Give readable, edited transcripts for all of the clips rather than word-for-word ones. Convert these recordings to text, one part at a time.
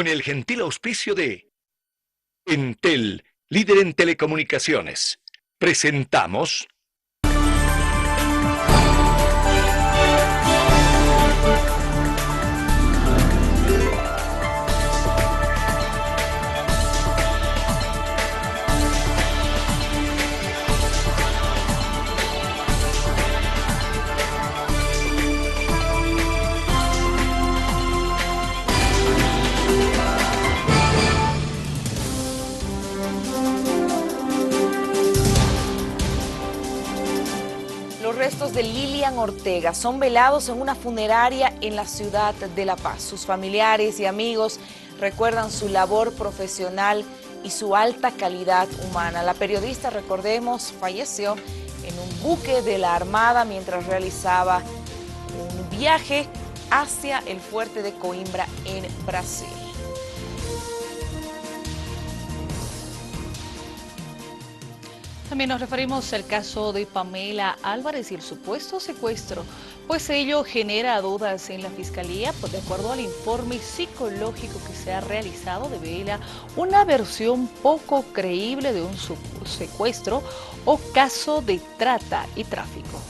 con el gentil auspicio de Entel, líder en telecomunicaciones. Presentamos Los restos de Lilian Ortega son velados en una funeraria en la ciudad de La Paz. Sus familiares y amigos recuerdan su labor profesional y su alta calidad humana. La periodista, recordemos, falleció en un buque de la Armada mientras realizaba un viaje hacia el fuerte de Coimbra en Brasil. También nos referimos al caso de Pamela Álvarez y el supuesto secuestro, pues ello genera dudas en la Fiscalía, pues de acuerdo al informe psicológico que se ha realizado, devela una versión poco creíble de un secuestro o caso de trata y tráfico.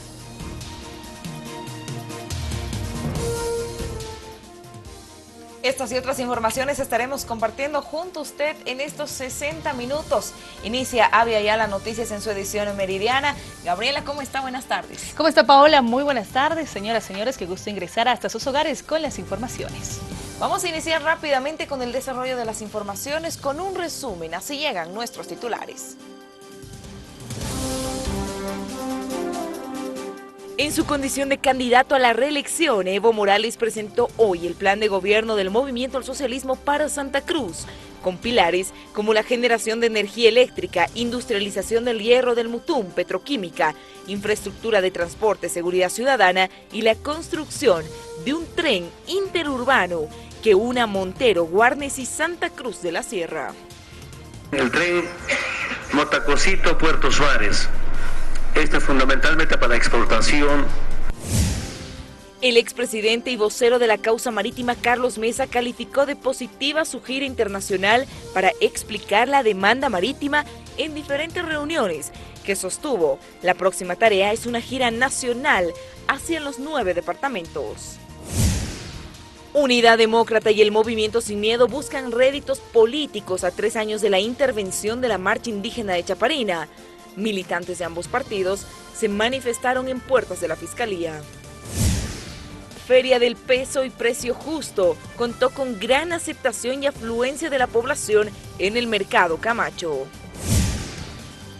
Estas y otras informaciones estaremos compartiendo junto a usted en estos 60 minutos. Inicia Avia Yala Noticias en su edición meridiana. Gabriela, ¿cómo está? Buenas tardes. ¿Cómo está, Paola? Muy buenas tardes. Señoras, señores, qué gusto ingresar hasta sus hogares con las informaciones. Vamos a iniciar rápidamente con el desarrollo de las informaciones con un resumen. Así llegan nuestros titulares. En su condición de candidato a la reelección, Evo Morales presentó hoy el plan de gobierno del Movimiento al Socialismo para Santa Cruz, con pilares como la generación de energía eléctrica, industrialización del hierro del Mutum, petroquímica, infraestructura de transporte, seguridad ciudadana y la construcción de un tren interurbano que una Montero, Guarnes y Santa Cruz de la Sierra. El tren Motacosito Puerto Suárez. Esto es fundamentalmente para la exportación. El expresidente y vocero de la causa marítima Carlos Mesa calificó de positiva su gira internacional para explicar la demanda marítima en diferentes reuniones que sostuvo. La próxima tarea es una gira nacional hacia los 9 departamentos. Unidad Demócrata y el Movimiento Sin Miedo buscan réditos políticos a 3 años de la intervención de la marcha indígena de Chaparina. Militantes de ambos partidos se manifestaron en puertas de la Fiscalía. Feria del Peso y Precio Justo contó con gran aceptación y afluencia de la población en el mercado Camacho.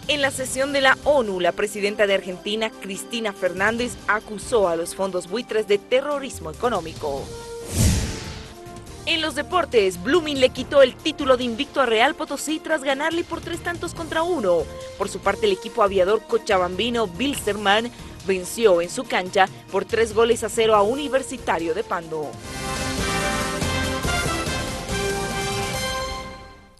En la sesión de la ONU, la presidenta de Argentina, Cristina Fernández, acusó a los fondos buitres de terrorismo económico. En los deportes, Blooming le quitó el título de invicto a Real Potosí tras ganarle por 3-1. Por su parte, el equipo aviador cochabambino Bilsterman venció en su cancha por 3-0 a Universitario de Pando.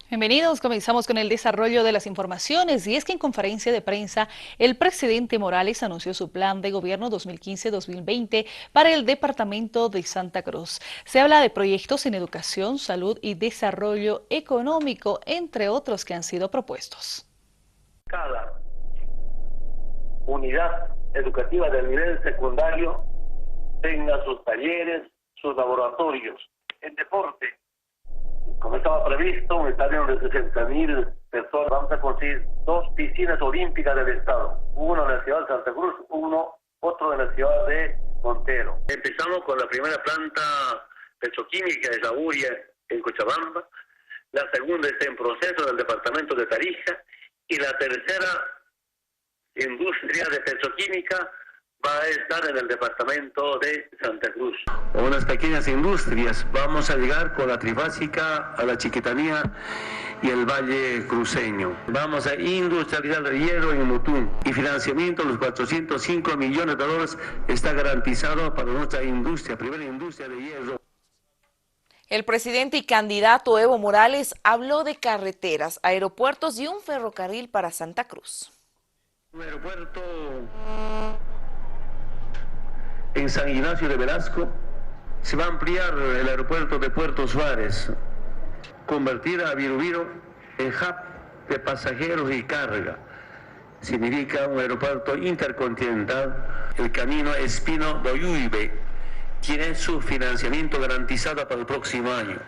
Bienvenidos, comenzamos con el desarrollo de las informaciones y es que en conferencia de prensa el presidente Morales anunció su plan de gobierno 2015-2020 para el departamento de Santa Cruz. Se habla de proyectos en educación, salud y desarrollo económico, entre otros que han sido propuestos. Cada unidad educativa del nivel secundario tenga sus talleres, sus laboratorios. En deporte, como estaba previsto, un estadio de 60.000 personas. Vamos a construir 2 piscinas olímpicas del estado. Una en la ciudad de Santa Cruz, otro en la ciudad de Montero. Empezamos con la primera planta petroquímica de la URIA en Cochabamba. La segunda está en proceso en el departamento de Tarija. Y la tercera industria de petroquímica va a estar en el departamento de Santa Cruz. Unas pequeñas industrias. Vamos a llegar con la trifásica a la Chiquitanía y el Valle Cruceño. Vamos a industrializar el hierro en Mutum. Y financiamiento, los $405 millones está garantizado para nuestra industria, primera industria de hierro. El presidente y candidato Evo Morales habló de carreteras, aeropuertos y un ferrocarril para Santa Cruz. Un aeropuerto en San Ignacio de Velasco. Se va a ampliar el aeropuerto de Puerto Suárez. convertir a Virubiru en hub de pasajeros y carga. Significa un aeropuerto intercontinental. El camino Espino-Doyuibe tiene su financiamiento garantizado para el próximo año.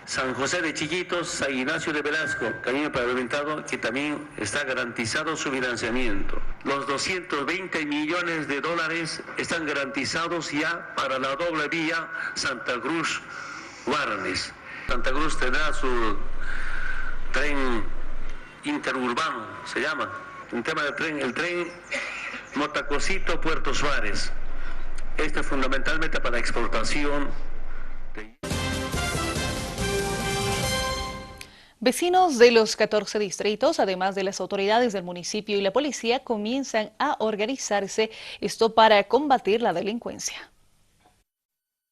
San José de Chiquitos, San Ignacio de Velasco, camino pavimentado que también está garantizado su financiamiento. Los 220 millones de dólares están garantizados ya para la doble vía Santa Cruz-Guarnes. Santa Cruz tendrá su tren interurbano, se llama. Un tema del tren, el tren Motacosito-Puerto Suárez. Este es fundamentalmente para exportación. Vecinos de los 14 distritos, además de las autoridades del municipio y la policía, comienzan a organizarse, esto para combatir la delincuencia.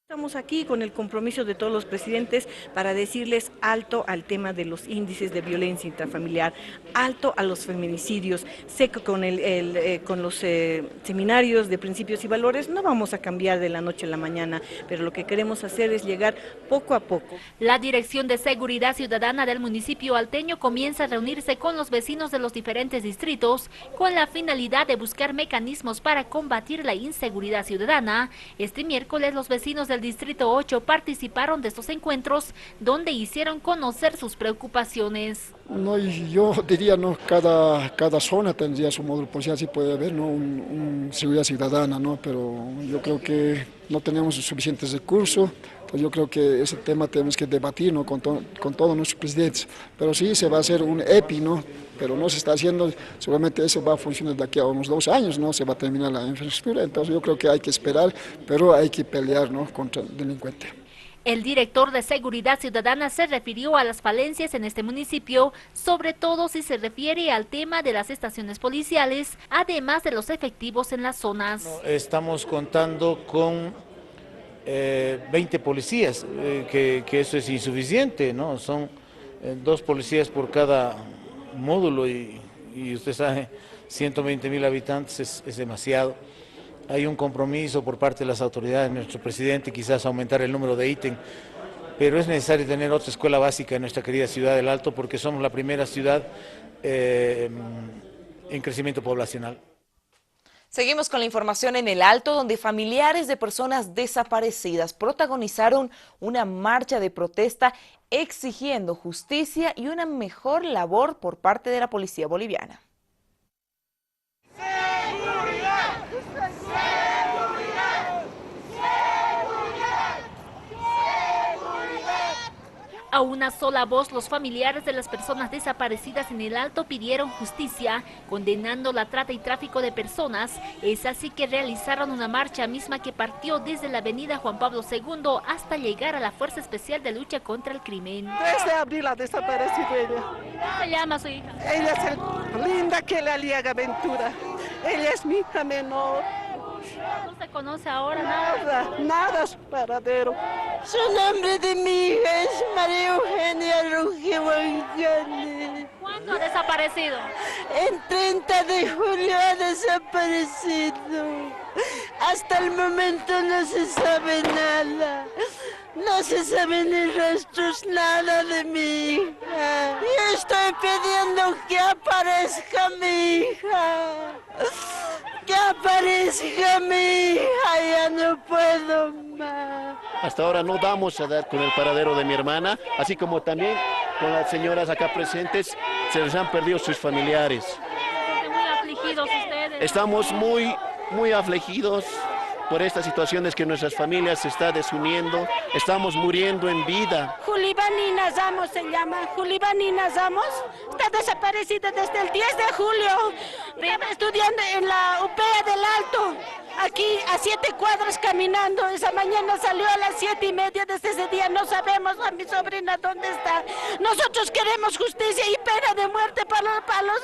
Estamos aquí con el compromiso de todos los presidentes para decirles alto al tema de los índices de violencia intrafamiliar, alto a los feminicidios. Sé que con los seminarios de principios y valores no vamos a cambiar de la noche a la mañana, pero lo que queremos hacer es llegar poco a poco. La Dirección de Seguridad Ciudadana del municipio alteño comienza a reunirse con los vecinos de los diferentes distritos con la finalidad de buscar mecanismos para combatir la inseguridad ciudadana. Este miércoles los vecinos del Distrito 8 participaron de estos encuentros donde hicieron conocer sus preocupaciones. No, yo diría, no, cada zona tendría su módulo policial, sí puede haber, ¿no? un seguridad ciudadana, ¿no? Pero yo creo que no tenemos suficientes recursos. Yo creo que ese tema tenemos que debatir, ¿no? con todos nuestros presidentes. Pero sí se va a hacer un EPI, ¿no? Pero no se está haciendo, seguramente eso va a funcionar de aquí a unos 2 años, ¿no? Se va a terminar la infraestructura, entonces yo creo que hay que esperar, pero hay que pelear, ¿no? contra el delincuente. El director de Seguridad Ciudadana se refirió a las falencias en este municipio, sobre todo si se refiere al tema de las estaciones policiales, además de los efectivos en las zonas. Estamos contando con 20 policías, que eso es insuficiente, ¿no? Son 2 policías por cada módulo y usted sabe, 120.000 habitantes es demasiado. Hay un compromiso por parte de las autoridades, nuestro presidente, quizás aumentar el número de ítem, pero es necesario tener otra escuela básica en nuestra querida ciudad del Alto porque somos la primera ciudad en crecimiento poblacional. Seguimos con la información en el Alto, donde familiares de personas desaparecidas protagonizaron una marcha de protesta exigiendo justicia y una mejor labor por parte de la policía boliviana. A una sola voz, los familiares de las personas desaparecidas en el Alto pidieron justicia, condenando la trata y tráfico de personas. Es así que realizaron una marcha misma que partió desde la avenida Juan Pablo II hasta llegar a la Fuerza Especial de Lucha contra el Crimen. 3 de abril ha desaparecido ella. ¿Cómo se llama su hija? Ella es Linda Kelia Aliaga Ventura. Ella es mi hija menor. No se conoce ahora Nada su paradero. Su nombre de mi hija es María Eugenia Ruggiero. ¿Cuándo ha desaparecido? El 30 de julio ha desaparecido. Hasta el momento no se sabe nada. No se sabe ni rastros, nada de mi hija. Yo estoy pidiendo que aparezca mi hija. Que aparezca mi hija, ya no puedo más. Hasta ahora no damos a dar con el paradero de mi hermana, así como también con las señoras acá presentes, se les han perdido sus familiares. ¿Están muy afligidos ustedes? Estamos muy afligidos por estas situaciones que nuestras familias se están desuniendo, estamos muriendo en vida. Julibanina Ramos se llama, Julibanina Ramos, está desaparecida desde el 10 de julio, estaba estudiando en la UPEA del Alto, aquí a 7 cuadras caminando, esa mañana salió a las 7:30, desde ese día no sabemos a mi sobrina dónde está. Nosotros queremos justicia y pena de muerte para los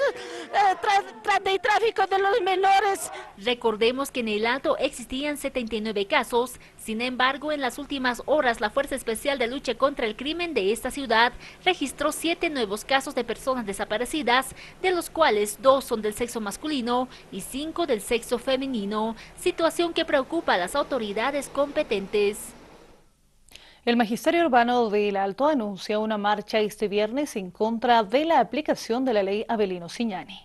trata y tráfico de los menores. Recordemos que en el Alto existían 79 casos, sin embargo en las últimas horas la Fuerza Especial de Lucha contra el Crimen de esta ciudad registró 7 nuevos casos de personas desaparecidas, de los cuales 2 son del sexo masculino y 5 del sexo femenino, situación que preocupa a las autoridades competentes. El Magisterio Urbano del Alto anuncia una marcha este viernes en contra de la aplicación de la ley Avelino Cignani.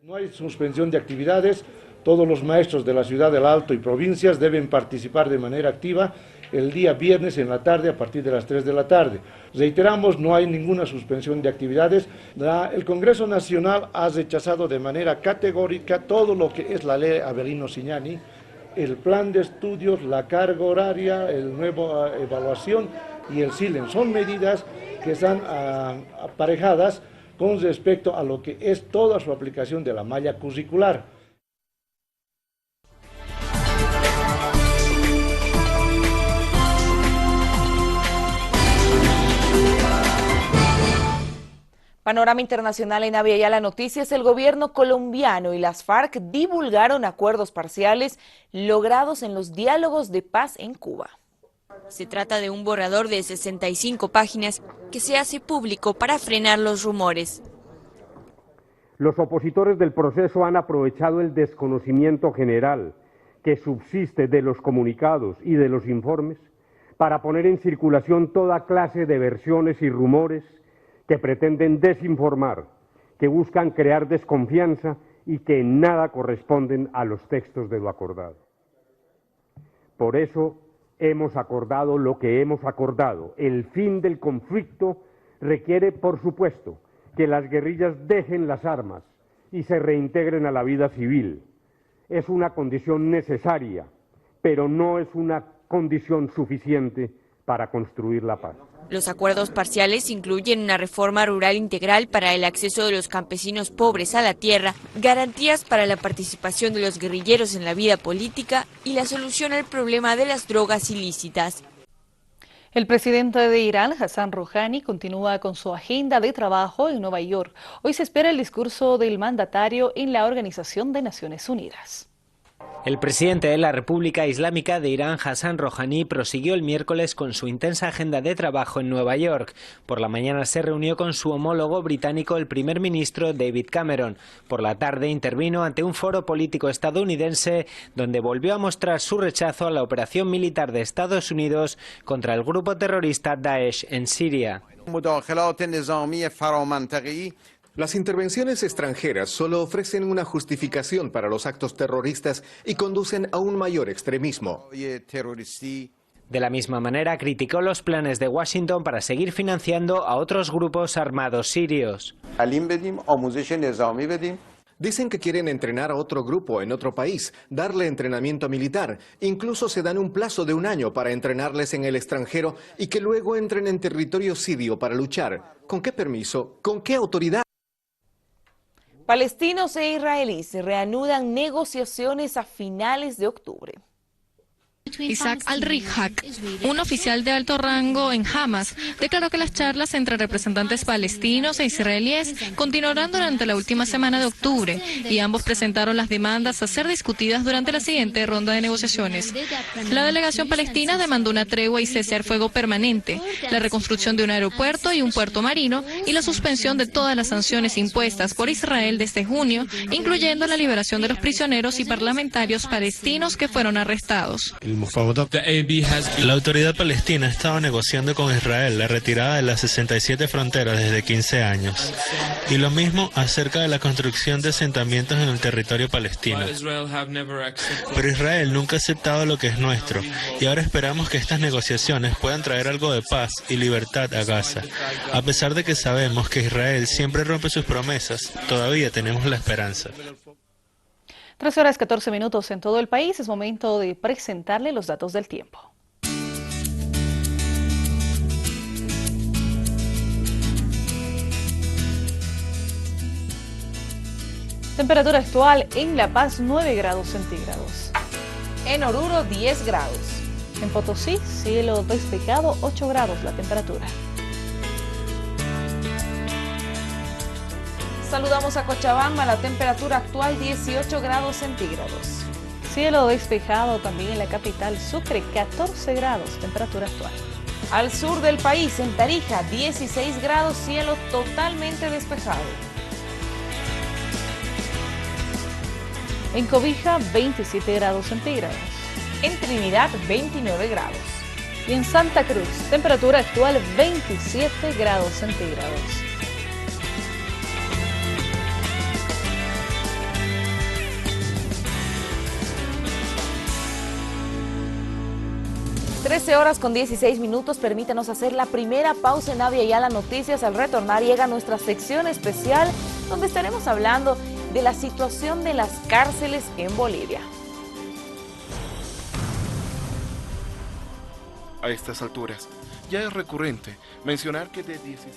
No hay suspensión de actividades, todos los maestros de la ciudad del Alto y provincias deben participar de manera activa el día viernes en la tarde a partir de las 3 de la tarde. Reiteramos, no hay ninguna suspensión de actividades. El Congreso Nacional ha rechazado de manera categórica todo lo que es la ley Avelino Cignani, el plan de estudios, la carga horaria, el nuevo evaluación y el SILEN. Son medidas que están aparejadas con respecto a lo que es toda su aplicación de la malla curricular. Panorama internacional en Avia Yala Noticias. El gobierno colombiano y las FARC divulgaron acuerdos parciales logrados en los diálogos de paz en Cuba. Se trata de un borrador de 65 páginas que se hace público para frenar los rumores. Los opositores del proceso han aprovechado el desconocimiento general que subsiste de los comunicados y de los informes para poner en circulación toda clase de versiones y rumores que pretenden desinformar, que buscan crear desconfianza y que en nada corresponden a los textos de lo acordado. Por eso hemos acordado lo que hemos acordado. El fin del conflicto requiere, por supuesto, que las guerrillas dejen las armas y se reintegren a la vida civil. Es una condición necesaria, pero no es una condición suficiente para construir la paz. Los acuerdos parciales incluyen una reforma rural integral para el acceso de los campesinos pobres a la tierra, garantías para la participación de los guerrilleros en la vida política y la solución al problema de las drogas ilícitas. El presidente de Irán, Hassan Rouhani, continúa con su agenda de trabajo en Nueva York. Hoy se espera el discurso del mandatario en la Organización de Naciones Unidas. El presidente de la República Islámica de Irán, Hassan Rouhani, prosiguió el miércoles con su intensa agenda de trabajo en Nueva York. Por la mañana se reunió con su homólogo británico, el primer ministro David Cameron. Por la tarde intervino ante un foro político estadounidense donde volvió a mostrar su rechazo a la operación militar de Estados Unidos contra el grupo terrorista Daesh en Siria. Las intervenciones extranjeras solo ofrecen una justificación para los actos terroristas y conducen a un mayor extremismo. De la misma manera, criticó los planes de Washington para seguir financiando a otros grupos armados sirios. Dicen que quieren entrenar a otro grupo en otro país, darle entrenamiento militar. Incluso se dan un plazo de 1 año para entrenarles en el extranjero y que luego entren en territorio sirio para luchar. ¿Con qué permiso? ¿Con qué autoridad? Palestinos e israelíes reanudan negociaciones a finales de octubre. Isaac al-Rihak, un oficial de alto rango en Hamas, declaró que las charlas entre representantes palestinos e israelíes continuarán durante la última semana de octubre y ambos presentaron las demandas a ser discutidas durante la siguiente ronda de negociaciones. La delegación palestina demandó una tregua y cese al fuego permanente, la reconstrucción de un aeropuerto y un puerto marino y la suspensión de todas las sanciones impuestas por Israel desde junio, incluyendo la liberación de los prisioneros y parlamentarios palestinos que fueron arrestados. La autoridad palestina estaba negociando con Israel la retirada de las 67 fronteras desde 15 años, y lo mismo acerca de la construcción de asentamientos en el territorio palestino. Pero Israel nunca ha aceptado lo que es nuestro, y ahora esperamos que estas negociaciones puedan traer algo de paz y libertad a Gaza. A pesar de que sabemos que Israel siempre rompe sus promesas, todavía tenemos la esperanza. 13 horas 14 minutos en todo el país. Es momento de presentarle los datos del tiempo. Temperatura actual en La Paz, 9 grados centígrados. En Oruro, 10 grados. En Potosí, cielo despejado, 8 grados la temperatura. Saludamos a Cochabamba, la temperatura actual 18 grados centígrados. Cielo despejado también en la capital Sucre, 14 grados, temperatura actual. Al sur del país, en Tarija, 16 grados, cielo totalmente despejado. En Cobija, 27 grados centígrados. En Trinidad, 29 grados. Y en Santa Cruz, temperatura actual 27 grados centígrados. (13:16). Permítanos hacer la primera pausa en Avia Yala Noticias. Al retornar llega nuestra sección especial donde estaremos hablando de la situación de las cárceles en Bolivia. A estas alturas, ya es recurrente mencionar que de 16...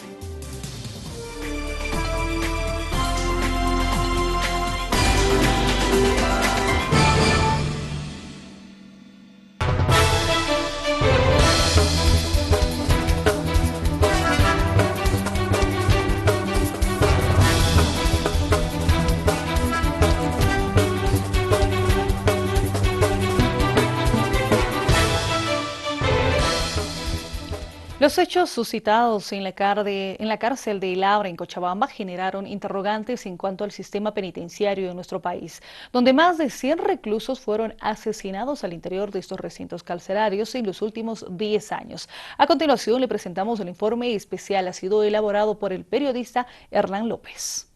Los hechos suscitados en la cárcel de El Abra en Cochabamba generaron interrogantes en cuanto al sistema penitenciario de nuestro país, donde más de 100 reclusos fueron asesinados al interior de estos recintos carcelarios en los últimos 10 años. A continuación le presentamos el informe especial, ha sido elaborado por el periodista Hernán López.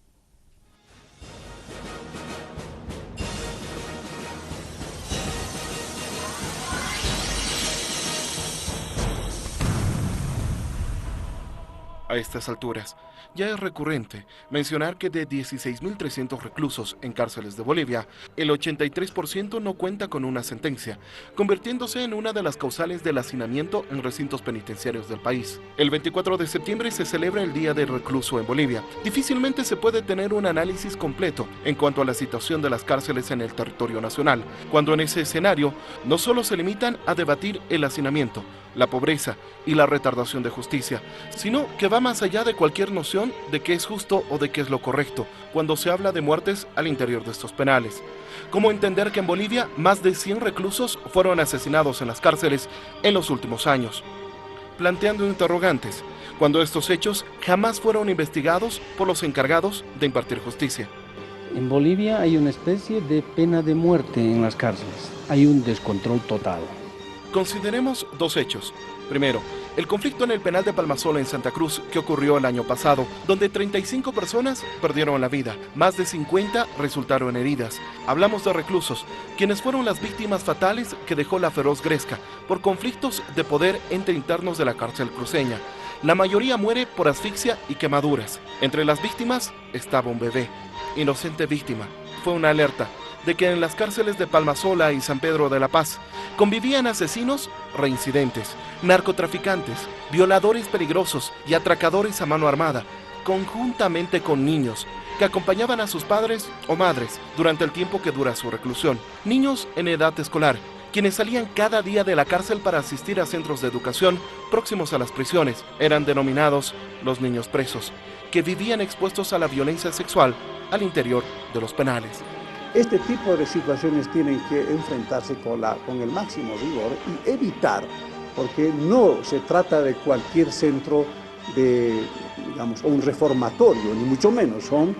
A estas alturas, ya es recurrente mencionar que de 16.300 reclusos en cárceles de Bolivia, el 83% no cuenta con una sentencia, convirtiéndose en una de las causales del hacinamiento en recintos penitenciarios del país. El 24 de septiembre se celebra el Día del Recluso en Bolivia. Difícilmente se puede tener un análisis completo en cuanto a la situación de las cárceles en el territorio nacional, cuando en ese escenario no solo se limitan a debatir el hacinamiento, la pobreza y la retardación de justicia, sino que va más allá de cualquier noción de qué es justo o de qué es lo correcto cuando se habla de muertes al interior de estos penales. ¿Cómo entender que en Bolivia más de 100 reclusos fueron asesinados en las cárceles en los últimos años? Planteando interrogantes, cuando estos hechos jamás fueron investigados por los encargados de impartir justicia. En Bolivia hay una especie de pena de muerte en las cárceles. Hay un descontrol total. Consideremos dos hechos. Primero, el conflicto en el penal de Palmasola en Santa Cruz que ocurrió el año pasado, donde 35 personas perdieron la vida, más de 50 resultaron heridas. Hablamos de reclusos, quienes fueron las víctimas fatales que dejó la feroz Gresca por conflictos de poder entre internos de la cárcel cruceña. La mayoría muere por asfixia y quemaduras. Entre las víctimas estaba un bebé. Inocente víctima. Fue una alerta de que en las cárceles de Palmasola y San Pedro de la Paz convivían asesinos reincidentes, narcotraficantes, violadores peligrosos y atracadores a mano armada, conjuntamente con niños que acompañaban a sus padres o madres durante el tiempo que dura su reclusión. Niños en edad escolar, quienes salían cada día de la cárcel para asistir a centros de educación próximos a las prisiones. Eran denominados los niños presos, que vivían expuestos a la violencia sexual al interior de los penales. Este tipo de situaciones tienen que enfrentarse con el máximo rigor y evitar, porque no se trata de cualquier centro de, digamos, un reformatorio, ni mucho menos, son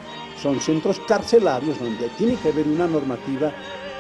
centros carcelarios donde tiene que haber una normativa.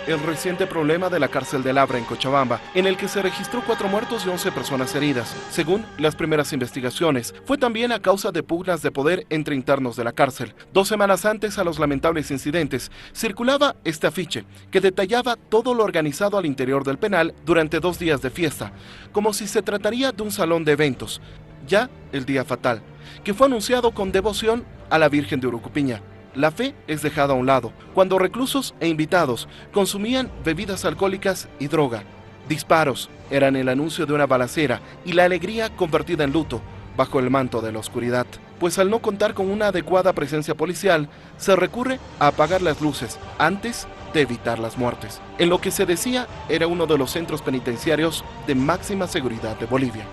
El reciente problema de la cárcel del Abra en Cochabamba, en el que se registró 4 muertos y 11 personas heridas. Según las primeras investigaciones, fue también a causa de pugnas de poder entre internos de la cárcel. 2 semanas antes a los lamentables incidentes, circulaba este afiche que detallaba todo lo organizado al interior del penal durante 2 días de fiesta, como si se trataría de un salón de eventos. Ya el día fatal, que fue anunciado con devoción a la Virgen de Urucupiña. La fe es dejada a un lado, cuando reclusos e invitados consumían bebidas alcohólicas y droga. Disparos eran el anuncio de una balacera y la alegría convertida en luto bajo el manto de la oscuridad. Pues al no contar con una adecuada presencia policial, se recurre a apagar las luces antes de evitar las muertes. En lo que se decía era uno de los centros penitenciarios de máxima seguridad de Bolivia.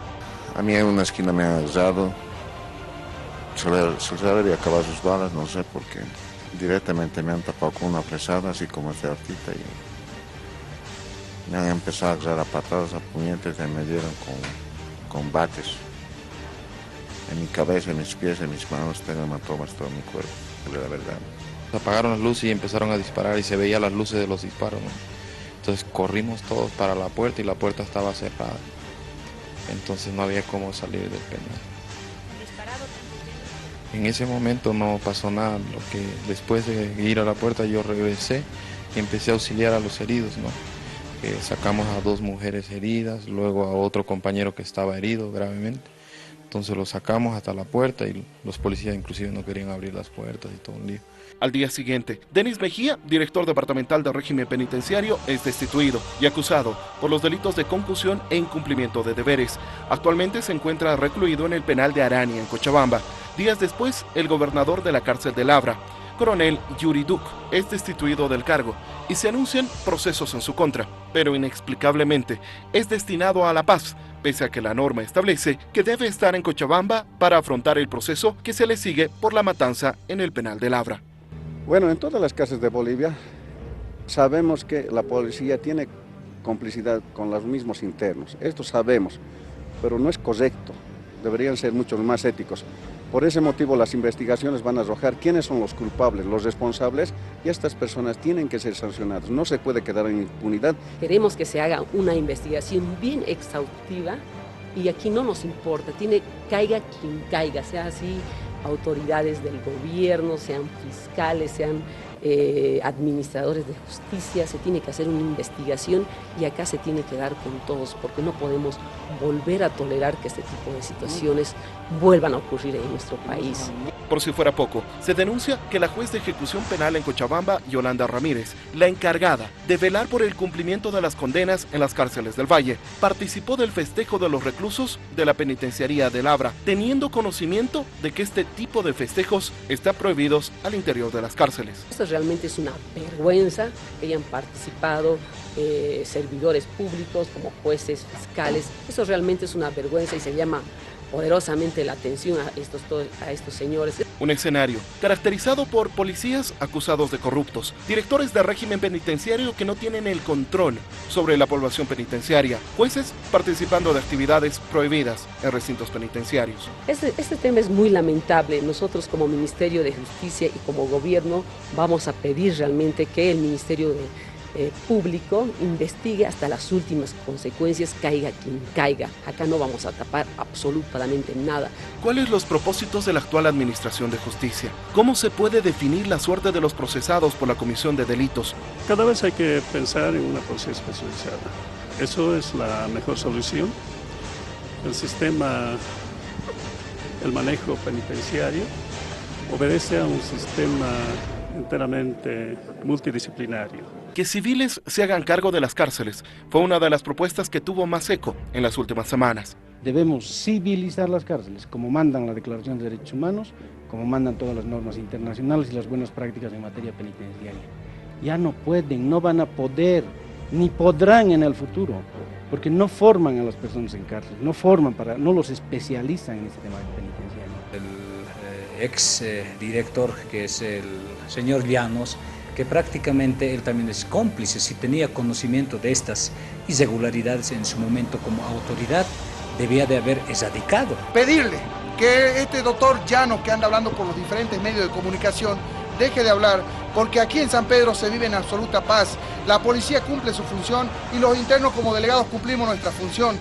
A mí en una esquina me han agarrado. Se le habría acabado sus balas, no sé por qué. Directamente me han tapado con una fresada, así como este artista, y me han empezado a agarrar a patadas, a puñetes, y me dieron con bates. En mi cabeza, en mis pies, en mis manos, tengo hematomas todo mi cuerpo, la verdad. Apagaron las luces y empezaron a disparar y se veían las luces de los disparos, ¿no? Entonces corrimos todos para la puerta y la puerta estaba cerrada. entonces no había cómo salir del penal. En ese momento no pasó nada, lo que después de ir a la puerta yo regresé y empecé a auxiliar a los heridos, ¿no? Sacamos a 2 mujeres heridas, luego a otro compañero que estaba herido gravemente. Entonces lo sacamos hasta la puerta y los policías inclusive no querían abrir las puertas y todo un lío. Al día siguiente, Denis Mejía, director departamental de régimen penitenciario, es destituido y acusado por los delitos de concusión e incumplimiento de deberes. Actualmente se encuentra recluido en el penal de Arania, en Cochabamba. Días después, el gobernador de la cárcel de Labra, coronel Yuri Duc, es destituido del cargo y se anuncian procesos en su contra, pero inexplicablemente es destinado a La Paz, pese a que la norma establece que debe estar en Cochabamba para afrontar el proceso que se le sigue por la matanza en el penal de Labra. Bueno, en todas las cárceles de Bolivia sabemos que la policía tiene complicidad con los mismos internos. Esto sabemos, pero no es correcto. Deberían ser mucho más éticos. Por ese motivo las investigaciones van a arrojar quiénes son los culpables, los responsables, y estas personas tienen que ser sancionadas. No se puede quedar en impunidad. Queremos que se haga una investigación bien exhaustiva y aquí no nos importa, caiga quien caiga, sea así autoridades del gobierno, sean fiscales, sean administradores de justicia, se tiene que hacer una investigación y acá se tiene que dar con todos, porque no podemos volver a tolerar que este tipo de situaciones vuelvan a ocurrir en nuestro país. Por si fuera poco, se denuncia que la juez de ejecución penal en Cochabamba, Yolanda Ramírez, la encargada de velar por el cumplimiento de las condenas en las cárceles del Valle, participó del festejo de los reclusos de la penitenciaría de Labra, teniendo conocimiento de que este tipo de festejos están prohibidos al interior de las cárceles. Esto realmente es una vergüenza que hayan participado servidores públicos como jueces, fiscales. Eso realmente es una vergüenza y se llama poderosamente la atención a estos señores. Un escenario caracterizado por policías acusados de corruptos, directores de régimen penitenciario que no tienen el control sobre la población penitenciaria, jueces participando de actividades prohibidas en recintos penitenciarios. Este tema es muy lamentable. Nosotros como Ministerio de Justicia y como gobierno vamos a pedir realmente que el Ministerio Público investigue hasta las últimas consecuencias, caiga quien caiga. Acá no vamos a tapar absolutamente nada. ¿Cuáles los propósitos de la actual Administración de Justicia? ¿Cómo se puede definir la suerte de los procesados por la comisión de delitos? Cada vez hay que pensar en una policía especializada. Eso es la mejor solución. El sistema, el manejo penitenciario, obedece a un sistema enteramente multidisciplinario. Que civiles se hagan cargo de las cárceles fue una de las propuestas que tuvo más eco en las últimas semanas. Debemos civilizar las cárceles, como mandan la Declaración de Derechos Humanos, como mandan todas las normas internacionales y las buenas prácticas en materia penitenciaria. Ya no pueden, no van a poder, ni podrán en el futuro, porque no forman a las personas en cárcel, no los especializan en este tema penitenciario. El ex director, que es el señor Llanos, que prácticamente él también es cómplice, si tenía conocimiento de estas irregularidades en su momento como autoridad, debía de haber erradicado. Pedirle que este doctor Llanos, que anda hablando por los diferentes medios de comunicación, deje de hablar, porque aquí en San Pedro se vive en absoluta paz. La policía cumple su función y los internos como delegados cumplimos nuestra función.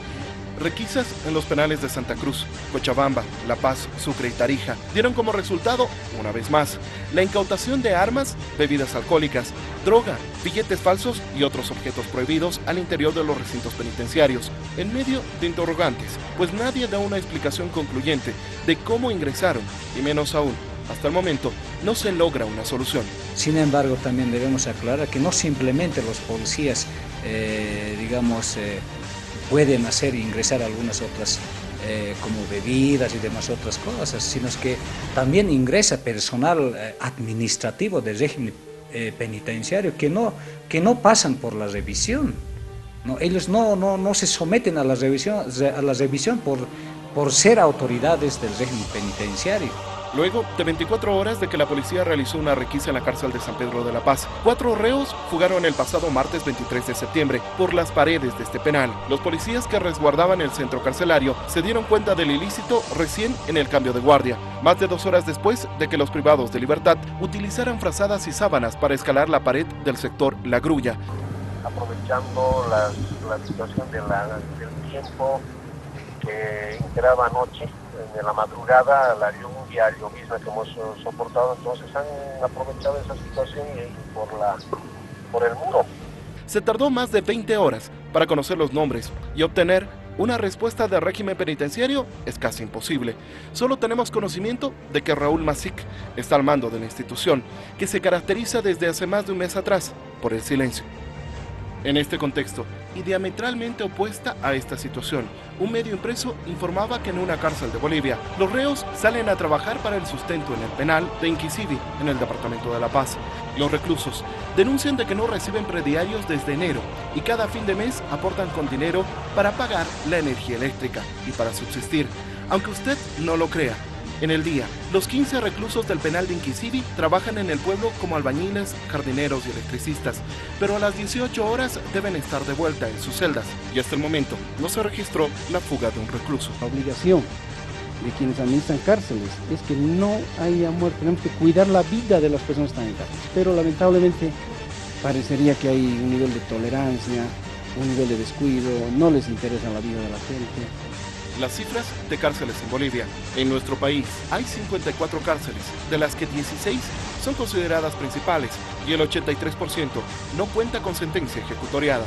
Requisas en los penales de Santa Cruz, Cochabamba, La Paz, Sucre y Tarija dieron como resultado, una vez más, la incautación de armas, bebidas alcohólicas, droga, billetes falsos y otros objetos prohibidos al interior de los recintos penitenciarios, en medio de interrogantes, pues nadie da una explicación concluyente de cómo ingresaron, y menos aún, hasta el momento, no se logra una solución. Sin embargo, también debemos aclarar que no simplemente los policías, pueden hacer ingresar algunas otras como bebidas y demás otras cosas, sino que también ingresa personal administrativo del régimen penitenciario que no pasan por la revisión. ¿No? Ellos no se someten a la revisión por ser autoridades del régimen penitenciario. Luego de 24 horas de que la policía realizó una requisa en la cárcel de San Pedro de la Paz, 4 reos fugaron el pasado martes 23 de septiembre por las paredes de este penal. Los policías que resguardaban el centro carcelario se dieron cuenta del ilícito recién en el cambio de guardia, más de 2 horas después de que los privados de libertad utilizaran frazadas y sábanas para escalar la pared del sector La Grulla. Aprovechando la situación del tiempo, que entraba anoche, de la madrugada, la lluvia, llovizna que hemos soportado, entonces han aprovechado esa situación y por el muro. Se tardó más de 20 horas para conocer los nombres y obtener una respuesta del régimen penitenciario es casi imposible. Solo tenemos conocimiento de que Raúl Masic está al mando de la institución, que se caracteriza desde hace más de un mes atrás por el silencio. En este contexto, y diametralmente opuesta a esta situación, un medio impreso informaba que en una cárcel de Bolivia, los reos salen a trabajar para el sustento en el penal de Inquisivi, en el departamento de La Paz. Los reclusos denuncian de que no reciben prediarios desde enero y cada fin de mes aportan con dinero para pagar la energía eléctrica y para subsistir. Aunque usted no lo crea, en el día, los 15 reclusos del penal de Inquisivi trabajan en el pueblo como albañiles, jardineros y electricistas, pero a las 18 horas deben estar de vuelta en sus celdas y hasta el momento no se registró la fuga de un recluso. La obligación de quienes administran cárceles es que no haya muerte, tenemos que cuidar la vida de las personas que están en cárceles, pero lamentablemente parecería que hay un nivel de tolerancia, un nivel de descuido, no les interesa la vida de la gente. Las cifras de cárceles en Bolivia. En nuestro país hay 54 cárceles, de las que 16 son consideradas principales y el 83% no cuenta con sentencia ejecutoriada.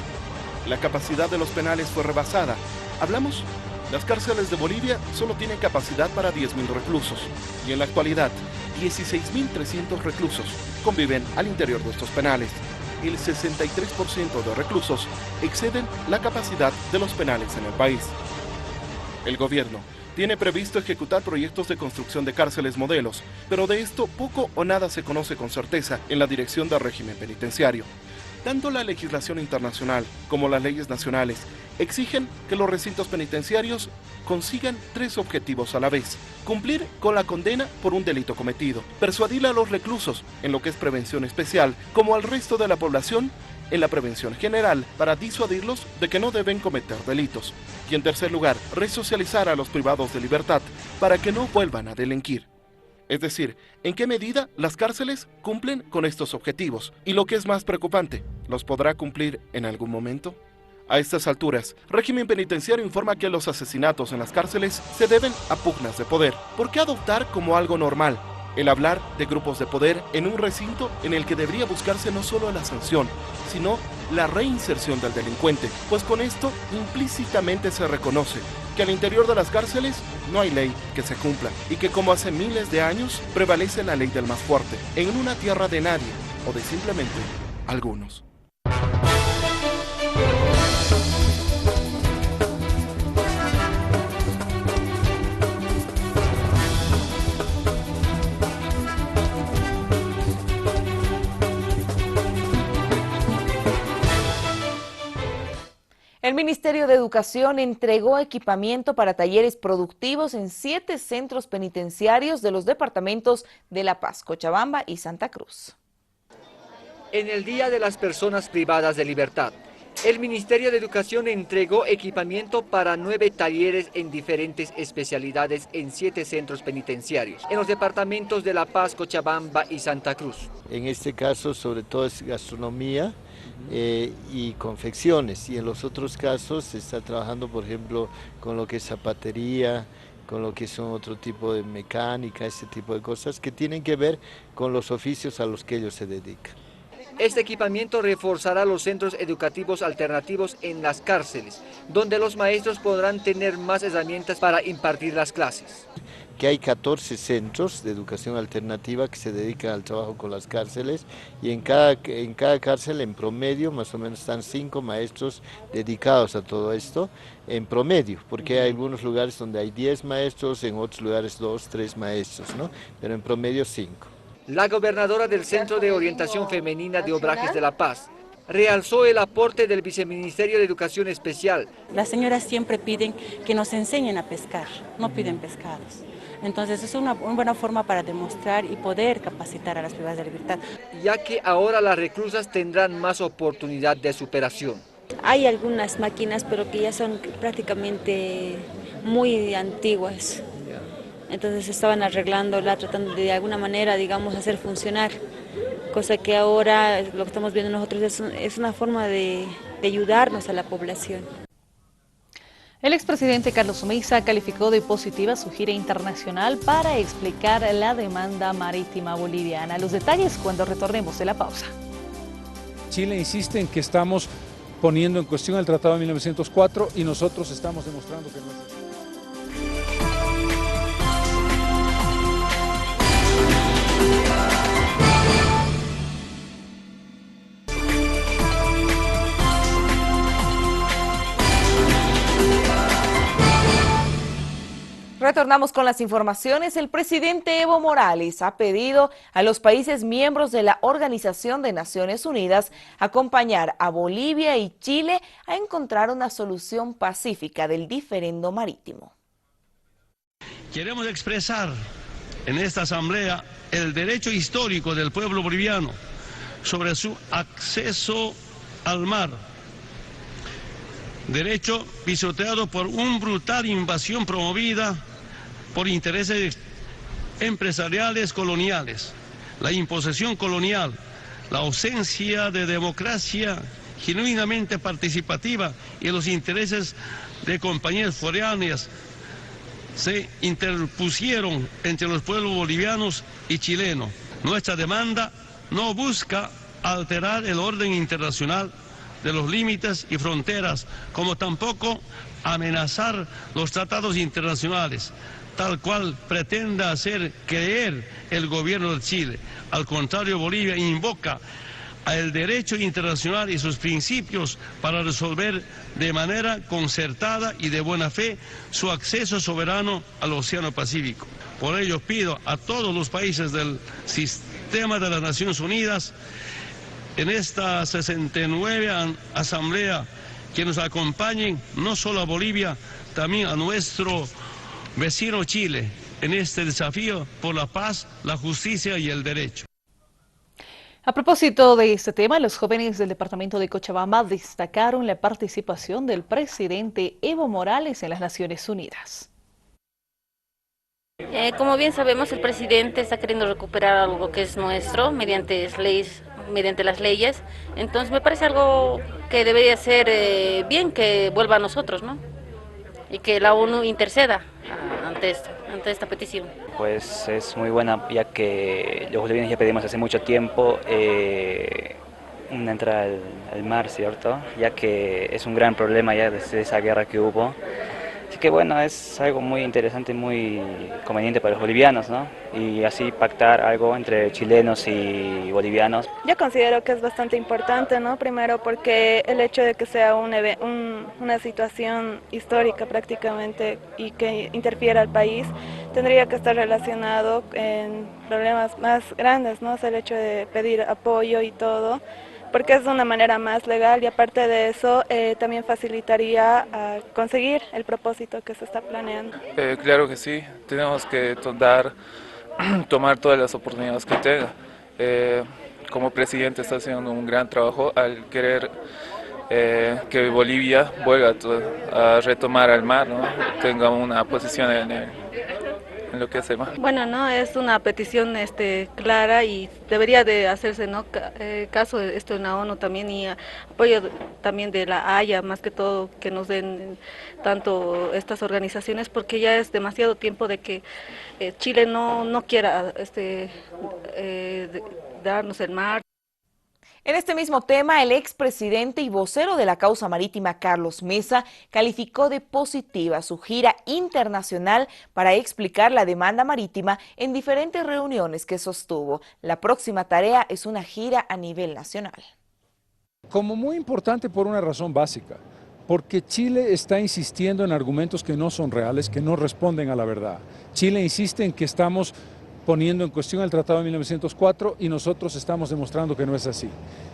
La capacidad de los penales fue rebasada. Hablamos, las cárceles de Bolivia solo tienen capacidad para 10.000 reclusos y en la actualidad 16.300 reclusos conviven al interior de estos penales. El 63% de reclusos exceden la capacidad de los penales en el país. El gobierno tiene previsto ejecutar proyectos de construcción de cárceles modelos, pero de esto poco o nada se conoce con certeza en la dirección del régimen penitenciario. Tanto la legislación internacional como las leyes nacionales exigen que los recintos penitenciarios consigan 3 objetivos a la vez: cumplir con la condena por un delito cometido, persuadir a los reclusos en lo que es prevención especial, como al resto de la población en la prevención general para disuadirlos de que no deben cometer delitos. Y en tercer lugar, resocializar a los privados de libertad para que no vuelvan a delinquir. Es decir, ¿en qué medida las cárceles cumplen con estos objetivos? Y lo que es más preocupante, ¿los podrá cumplir en algún momento? A estas alturas, régimen penitenciario informa que los asesinatos en las cárceles se deben a pugnas de poder. ¿Por qué adoptar como algo normal el hablar de grupos de poder en un recinto en el que debería buscarse no solo la sanción, sino la reinserción del delincuente? Pues con esto implícitamente se reconoce que al interior de las cárceles no hay ley que se cumpla y que, como hace miles de años, prevalece la ley del más fuerte, en una tierra de nadie o de simplemente algunos. El Ministerio de Educación entregó equipamiento para talleres productivos en 7 centros penitenciarios de los departamentos de La Paz, Cochabamba y Santa Cruz. En el Día de las Personas Privadas de Libertad, el Ministerio de Educación entregó equipamiento para 9 talleres en diferentes especialidades en 7 centros penitenciarios, en los departamentos de La Paz, Cochabamba y Santa Cruz. En este caso, sobre todo, es gastronomía y confecciones, y en los otros casos se está trabajando, por ejemplo, con lo que es zapatería, con lo que son otro tipo de mecánica, ese tipo de cosas que tienen que ver con los oficios a los que ellos se dedican. Este equipamiento reforzará los centros educativos alternativos en las cárceles, donde los maestros podrán tener más herramientas para impartir las clases. Que hay 14 centros de educación alternativa que se dedican al trabajo con las cárceles, y en cada cárcel en promedio más o menos están 5 maestros dedicados a todo esto, en promedio, porque hay algunos lugares donde hay 10 maestros, en otros lugares 2, 3 maestros, ¿no? Pero en promedio 5. La gobernadora del Centro de Orientación Femenina de Obrajes de La Paz realzó el aporte del Viceministerio de Educación Especial. Las señoras siempre piden que nos enseñen a pescar, no piden pescados. Entonces es una buena forma para demostrar y poder capacitar a las privadas de libertad. Ya que ahora las reclusas tendrán más oportunidad de superación. Hay algunas máquinas, pero que ya son prácticamente muy antiguas. Entonces estaban arreglándola, tratando de alguna manera, digamos, hacer funcionar. Cosa que ahora lo que estamos viendo nosotros es una forma de ayudarnos a la población. El expresidente Carlos Mesa calificó de positiva su gira internacional para explicar la demanda marítima boliviana. Los detalles cuando retornemos de la pausa. Chile insiste en que estamos poniendo en cuestión el Tratado de 1904 y nosotros estamos demostrando que no es así. Retornamos con las informaciones. El presidente Evo Morales ha pedido a los países miembros de la Organización de Naciones Unidas acompañar a Bolivia y Chile a encontrar una solución pacífica del diferendo marítimo. Queremos expresar en esta asamblea el derecho histórico del pueblo boliviano sobre su acceso al mar, derecho pisoteado por una brutal invasión promovida por intereses empresariales coloniales, la imposición colonial, la ausencia de democracia genuinamente participativa y los intereses de compañías foráneas se interpusieron entre los pueblos bolivianos y chilenos. Nuestra demanda no busca alterar el orden internacional de los límites y fronteras, como tampoco amenazar los tratados internacionales, tal cual pretenda hacer creer el gobierno de Chile. Al contrario, Bolivia invoca el derecho internacional y sus principios para resolver de manera concertada y de buena fe su acceso soberano al Océano Pacífico. Por ello pido a todos los países del sistema de las Naciones Unidas en esta 69 asamblea que nos acompañen no solo a Bolivia, también a nuestro vecino Chile en este desafío por la paz, la justicia y el derecho. A propósito de este tema, los jóvenes del departamento de Cochabamba destacaron la participación del presidente Evo Morales en las Naciones Unidas. Como bien sabemos, el presidente está queriendo recuperar algo que es nuestro mediante las leyes. Entonces me parece algo que debería ser bien que vuelva a nosotros, ¿no? Y que la ONU interceda ante esta petición. Pues es muy buena, ya que los bolivianos ya pedimos hace mucho tiempo una entrada al mar, ¿cierto? Ya que es un gran problema ya desde esa guerra que hubo. Así que bueno, es algo muy interesante, muy conveniente para los bolivianos, ¿no? Y así pactar algo entre chilenos y bolivianos. Yo considero que es bastante importante, ¿no? Primero porque el hecho de que sea una situación histórica prácticamente y que interfiera al país, tendría que estar relacionado en problemas más grandes, ¿no? O sea, el hecho de pedir apoyo y todo, porque es de una manera más legal y aparte de eso también facilitaría conseguir el propósito que se está planeando. Claro que sí, tenemos que tomar todas las oportunidades que tenga. Como presidente está haciendo un gran trabajo al querer que Bolivia vuelva a retomar al mar, ¿no? Tenga una posición en lo que hace más. Bueno, no, es una petición clara y debería de hacerse, ¿no? Caso de esto en la ONU también y apoyo también de la Haya, más que todo que nos den tanto estas organizaciones, porque ya es demasiado tiempo de que Chile no quiera darnos el mar. En este mismo tema, el expresidente y vocero de la causa marítima Carlos Mesa calificó de positiva su gira internacional para explicar la demanda marítima en diferentes reuniones que sostuvo. La próxima tarea es una gira a nivel nacional. Como muy importante por una razón básica, porque Chile está insistiendo en argumentos que no son reales, que no responden a la verdad. Chile insiste en que estamos poniendo en cuestión el Tratado de 1904 y nosotros estamos demostrando que no es así.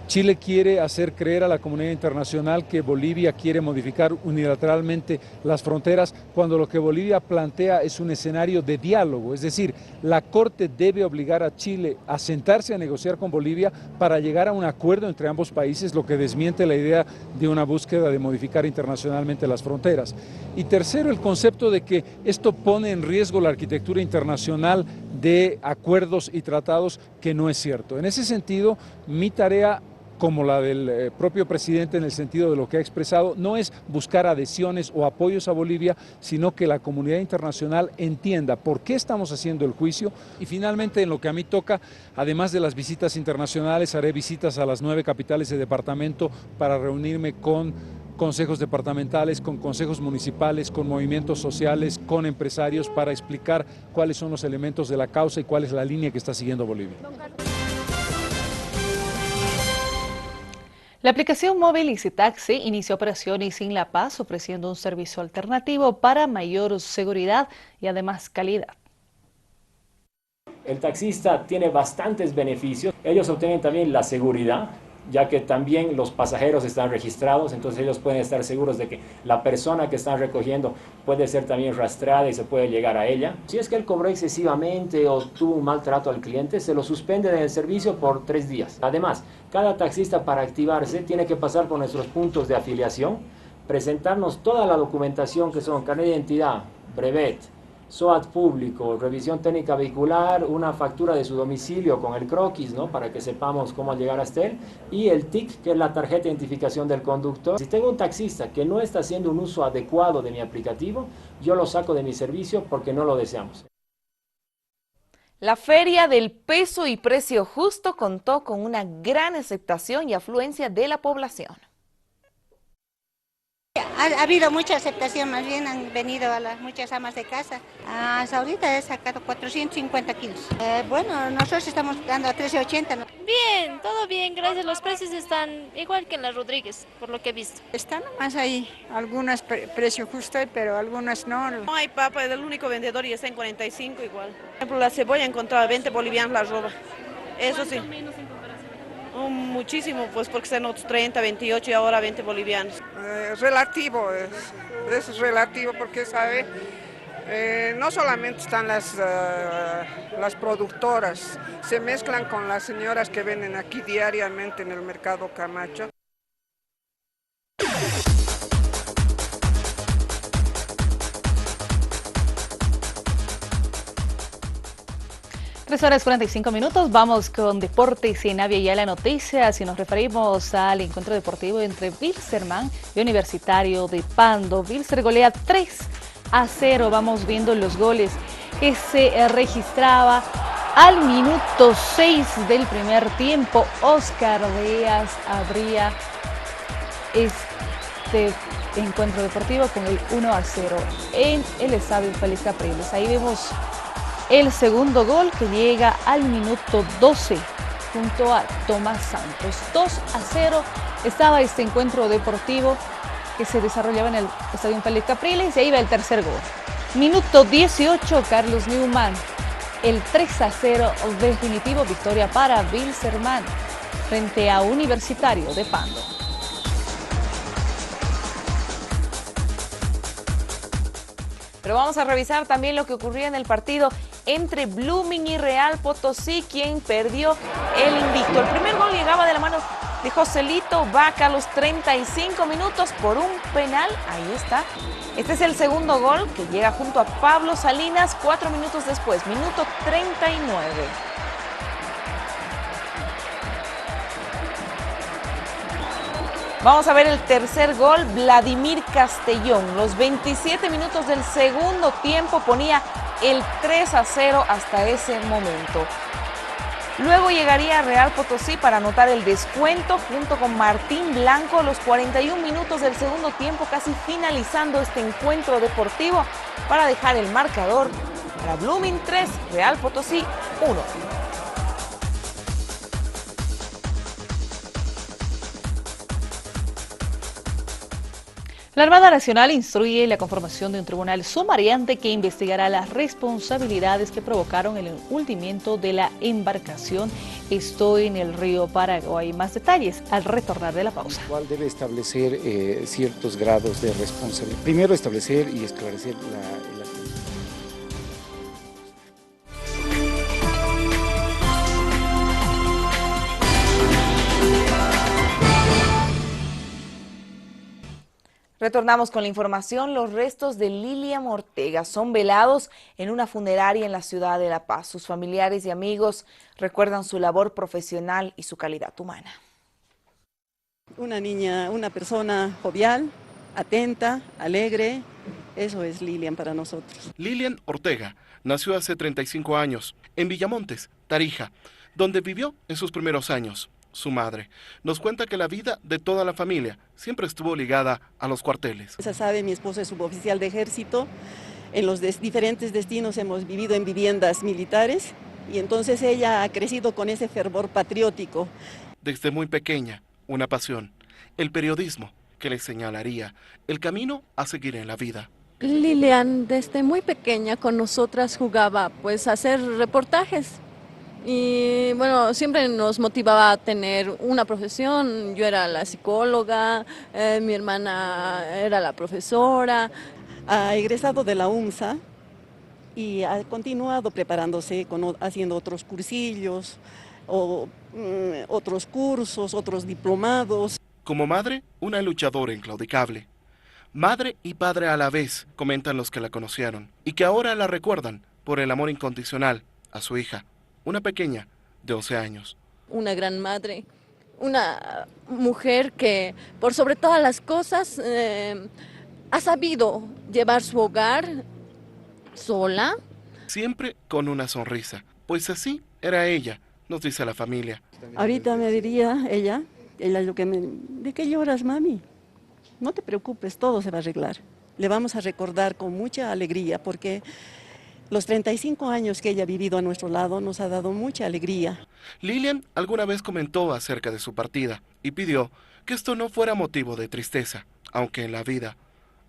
Chile quiere hacer creer a la comunidad internacional que Bolivia quiere modificar unilateralmente las fronteras cuando lo que Bolivia plantea es un escenario de diálogo, es decir, la Corte debe obligar a Chile a sentarse a negociar con Bolivia para llegar a un acuerdo entre ambos países, lo que desmiente la idea de una búsqueda de modificar internacionalmente las fronteras. Y tercero, el concepto de que esto pone en riesgo la arquitectura internacional de acuerdos y tratados, que no es cierto. En ese sentido, mi tarea como la del propio presidente en el sentido de lo que ha expresado, no es buscar adhesiones o apoyos a Bolivia, sino que la comunidad internacional entienda por qué estamos haciendo el juicio. Y finalmente, en lo que a mí toca, además de las visitas internacionales, haré visitas a las 9 capitales de departamento para reunirme con consejos departamentales, con consejos municipales, con movimientos sociales, con empresarios, para explicar cuáles son los elementos de la causa y cuál es la línea que está siguiendo Bolivia. La aplicación móvil EasyTaxi inició operaciones en La Paz ofreciendo un servicio alternativo para mayor seguridad y además calidad. El taxista tiene bastantes beneficios. Ellos obtienen también la seguridad, ya que también los pasajeros están registrados, entonces ellos pueden estar seguros de que la persona que están recogiendo puede ser también rastreada y se puede llegar a ella. Si es que él cobró excesivamente o tuvo un maltrato al cliente, se lo suspende del servicio por 3 días. Además, cada taxista para activarse tiene que pasar por nuestros puntos de afiliación, presentarnos toda la documentación que son carnet de identidad, brevet, SOAT público, revisión técnica vehicular, una factura de su domicilio con el croquis, ¿no?, para que sepamos cómo llegar hasta él, y el TIC, que es la tarjeta de identificación del conductor. Si tengo un taxista que no está haciendo un uso adecuado de mi aplicativo, yo lo saco de mi servicio porque no lo deseamos. La Feria del Peso y Precio Justo contó con una gran aceptación y afluencia de la población. Ha habido mucha aceptación, más bien han venido muchas amas de casa. Hasta ahorita he sacado 450 kilos. Bueno, nosotros estamos dando a 13.80. ¿no? Bien, todo bien, gracias. Los precios están igual que en la Rodríguez, por lo que he visto. Están más ahí, algunas precio justo, pero algunas no. No hay papa, es el único vendedor y está en 45 igual. Por ejemplo, la cebolla encontraba 20 bolivianos la roba. Eso sí. Muchísimo, pues porque están otros 30, 28 y ahora 20 bolivianos. Relativo, es relativo porque, ¿sabe? No solamente están las productoras, se mezclan con las señoras que venden aquí diariamente en el mercado Camacho. 3:45, vamos con deportes y Navia ya la noticia. Si nos referimos al encuentro deportivo entre Wilstermann y Universitario de Pando, Wilster golea 3-0. Vamos viendo los goles que se registraba al minuto 6 del primer tiempo. Oscar Díaz abría este encuentro deportivo con el 1-0 en el estadio Félix Capriles. Ahí vemos el segundo gol que llega al minuto 12 junto a Tomás Santos. 2-0 estaba este encuentro deportivo que se desarrollaba en el estadio Félix Capriles y ahí va el tercer gol. Minuto 18, Carlos Newman. El 3-0 definitivo, victoria para Wilstermann frente a Universitario de Pando. Pero vamos a revisar también lo que ocurría en el partido entre Blooming y Real Potosí, quien perdió el invicto. El primer gol llegaba de la mano de Joselito Vaca a los 35 minutos por un penal. Ahí está. Este es el segundo gol que llega junto a Pablo Salinas 4 minutos después, minuto 39. Vamos a ver el tercer gol, Vladimir Castellón. Los 27 minutos del segundo tiempo ponía el 3-0 hasta ese momento. Luego llegaría Real Potosí para anotar el descuento junto con Martín Blanco los 41 minutos del segundo tiempo, casi finalizando este encuentro deportivo para dejar el marcador para Blooming 3, Real Potosí 1. La Armada Nacional instruye la conformación de un tribunal sumariante que investigará las responsabilidades que provocaron el hundimiento de la embarcación. Esto en el río Paraguay. Más detalles al retornar de la pausa. ¿Cuál debe establecer ciertos grados de responsabilidad? Primero establecer y esclarecer la Retornamos con la información. Los restos de Lilian Ortega son velados en una funeraria en la ciudad de La Paz. Sus familiares y amigos recuerdan su labor profesional y su calidad humana. Una niña, una persona jovial, atenta, alegre. Eso es Lilian para nosotros. Lilian Ortega nació hace 35 años en Villamontes, Tarija, donde vivió en sus primeros años. Su madre nos cuenta que la vida de toda la familia siempre estuvo ligada a los cuarteles. Se sabe, mi esposo es suboficial de ejército. En los diferentes destinos hemos vivido en viviendas militares y entonces ella ha crecido con ese fervor patriótico. Desde muy pequeña, una pasión, el periodismo, que le señalaría el camino a seguir en la vida. Lilian desde muy pequeña con nosotras jugaba pues a hacer reportajes y bueno, siempre nos motivaba a tener una profesión. Yo era la psicóloga, mi hermana era la profesora. Ha egresado de la UMSA y ha continuado preparándose, haciendo otros cursillos, otros cursos, otros diplomados. Como madre, una luchadora inclaudicable. Madre y padre a la vez, comentan los que la conocieron, y que ahora la recuerdan por el amor incondicional a su hija, una pequeña de 11 años. Una gran madre, una mujer que por sobre todas las cosas ha sabido llevar su hogar sola. Siempre con una sonrisa, pues así era ella, nos dice la familia. Ahorita me diría ella lo que ¿de qué lloras, mami? No te preocupes, todo se va a arreglar. Le vamos a recordar con mucha alegría porque los 35 años que ella ha vivido a nuestro lado nos ha dado mucha alegría. Lilian alguna vez comentó acerca de su partida y pidió que esto no fuera motivo de tristeza, aunque en la vida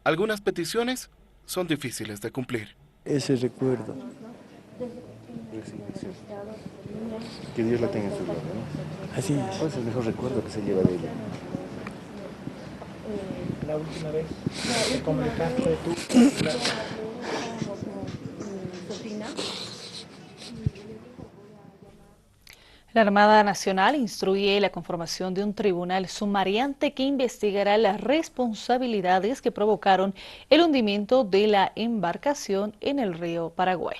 algunas peticiones son difíciles de cumplir. Ese recuerdo. Que Dios la tenga en su gloria, ¿no? Así es. ¿Cuál es el mejor recuerdo que se lleva de ella? La última vez te comunicaste tú. La Armada Nacional instruye la conformación de un tribunal sumariante que investigará las responsabilidades que provocaron el hundimiento de la embarcación en el río Paraguay.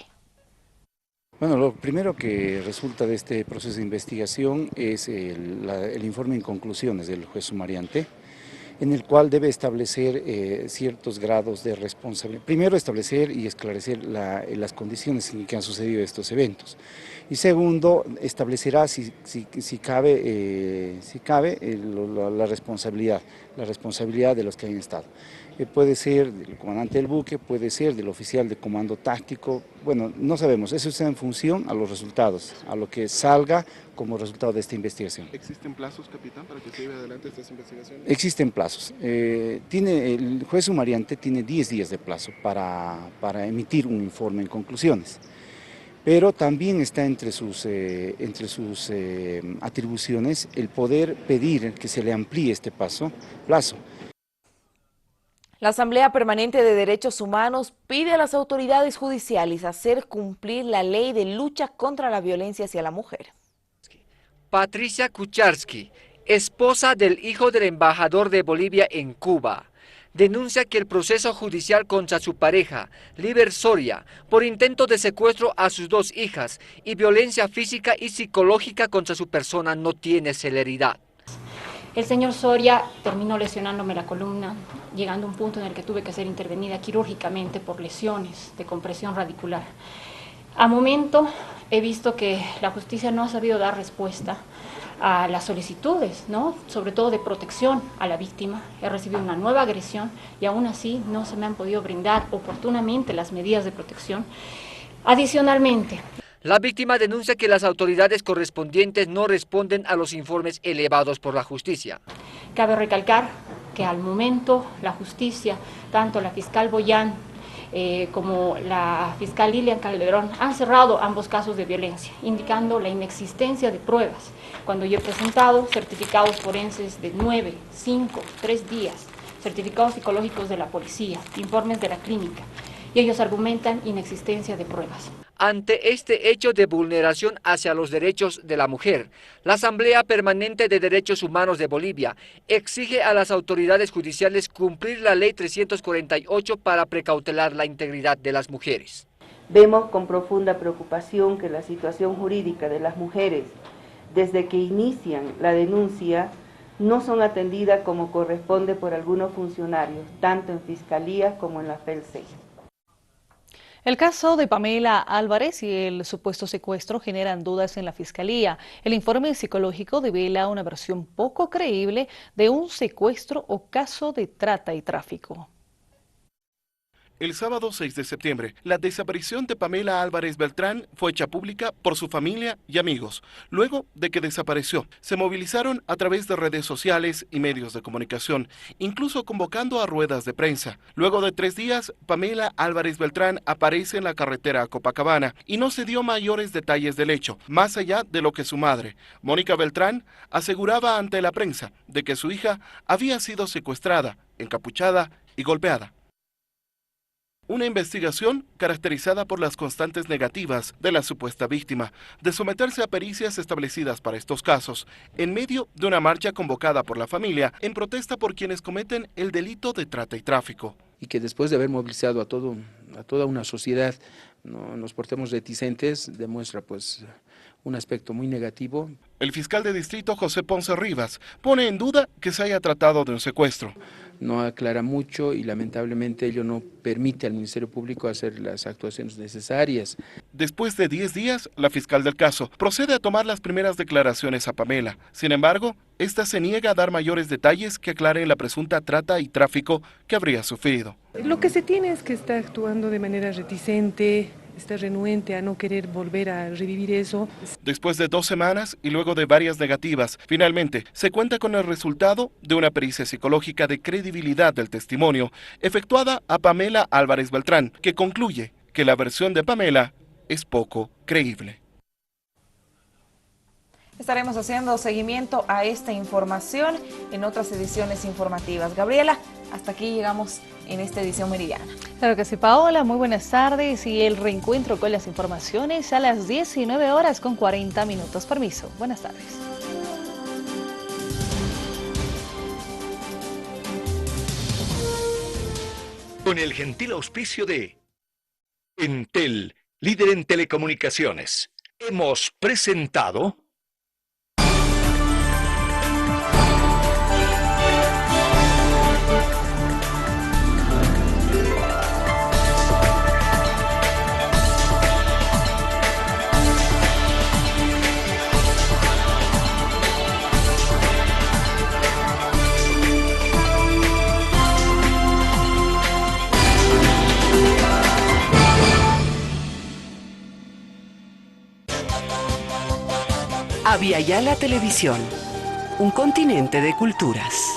Bueno, lo primero que resulta de este proceso de investigación es el informe en conclusiones del juez sumariante, en el cual debe establecer ciertos grados de responsabilidad. Primero, establecer y esclarecer las condiciones en que han sucedido estos eventos. Y segundo, establecerá si cabe la responsabilidad de los que hayan estado. Puede ser del comandante del buque, puede ser del oficial de comando táctico, bueno, no sabemos, eso está en función a los resultados, a lo que salga como resultado de esta investigación. ¿Existen plazos, capitán, para que se lleve adelante estas investigaciones? Existen plazos. El juez sumariante tiene 10 días de plazo para emitir un informe en conclusiones, pero también está entre sus atribuciones el poder pedir que se le amplíe este plazo. La Asamblea Permanente de Derechos Humanos pide a las autoridades judiciales hacer cumplir la ley de lucha contra la violencia hacia la mujer. Patricia Kucharski, esposa del hijo del embajador de Bolivia en Cuba, denuncia que el proceso judicial contra su pareja, Liber Soria, por intento de secuestro a sus 2 hijas y violencia física y psicológica contra su persona no tiene celeridad. El señor Soria terminó lesionándome la columna, llegando a un punto en el que tuve que ser intervenida quirúrgicamente por lesiones de compresión radicular. A momento he visto que la justicia no ha sabido dar respuesta a las solicitudes, ¿no? Sobre todo de protección a la víctima. He recibido una nueva agresión y aún así no se me han podido brindar oportunamente las medidas de protección. Adicionalmente, la víctima denuncia que las autoridades correspondientes no responden a los informes elevados por la justicia. Cabe recalcar que al momento la justicia, tanto la fiscal Boyán como la fiscal Lilian Calderón, han cerrado ambos casos de violencia, indicando la inexistencia de pruebas, cuando yo he presentado certificados forenses de 9, 5, 3 días, certificados psicológicos de la policía, informes de la clínica, y ellos argumentan inexistencia de pruebas. Ante este hecho de vulneración hacia los derechos de la mujer, la Asamblea Permanente de Derechos Humanos de Bolivia exige a las autoridades judiciales cumplir la Ley 348 para precautelar la integridad de las mujeres. Vemos con profunda preocupación que la situación jurídica de las mujeres, desde que inician la denuncia, no son atendidas como corresponde por algunos funcionarios, tanto en Fiscalía como en la FELCEI. El caso de Pamela Álvarez y el supuesto secuestro generan dudas en la Fiscalía. El informe psicológico devela una versión poco creíble de un secuestro o caso de trata y tráfico. El sábado 6 de septiembre, la desaparición de Pamela Álvarez Beltrán fue hecha pública por su familia y amigos. Luego de que desapareció, se movilizaron a través de redes sociales y medios de comunicación, incluso convocando a ruedas de prensa. Luego de 3 días, Pamela Álvarez Beltrán aparece en la carretera a Copacabana y no se dio mayores detalles del hecho, más allá de lo que su madre, Mónica Beltrán, aseguraba ante la prensa de que su hija había sido secuestrada, encapuchada y golpeada. Una investigación caracterizada por las constantes negativas de la supuesta víctima de someterse a pericias establecidas para estos casos, en medio de una marcha convocada por la familia en protesta por quienes cometen el delito de trata y tráfico. Y que después de haber movilizado a toda una sociedad, no nos portemos reticentes, demuestra pues un aspecto muy negativo. El fiscal de distrito José Ponce Rivas pone en duda que se haya tratado de un secuestro. No aclara mucho y lamentablemente ello no permite al Ministerio Público hacer las actuaciones necesarias. Después de 10 días, la fiscal del caso procede a tomar las primeras declaraciones a Pamela. Sin embargo, esta se niega a dar mayores detalles que aclaren la presunta trata y tráfico que habría sufrido. Lo que se tiene es que está actuando de manera reticente, está renuente a no querer volver a revivir eso. Después de 2 semanas y luego de varias negativas, finalmente se cuenta con el resultado de una pericia psicológica de credibilidad del testimonio efectuada a Pamela Álvarez Beltrán, que concluye que la versión de Pamela es poco creíble. Estaremos haciendo seguimiento a esta información en otras ediciones informativas. Gabriela, hasta aquí llegamos en esta edición meridiana. Claro que sí, Paola, muy buenas tardes y el reencuentro con las informaciones a las 19:40. Permiso, buenas tardes. Con el gentil auspicio de Entel, líder en telecomunicaciones, hemos presentado... Aviala Televisión, un continente de culturas.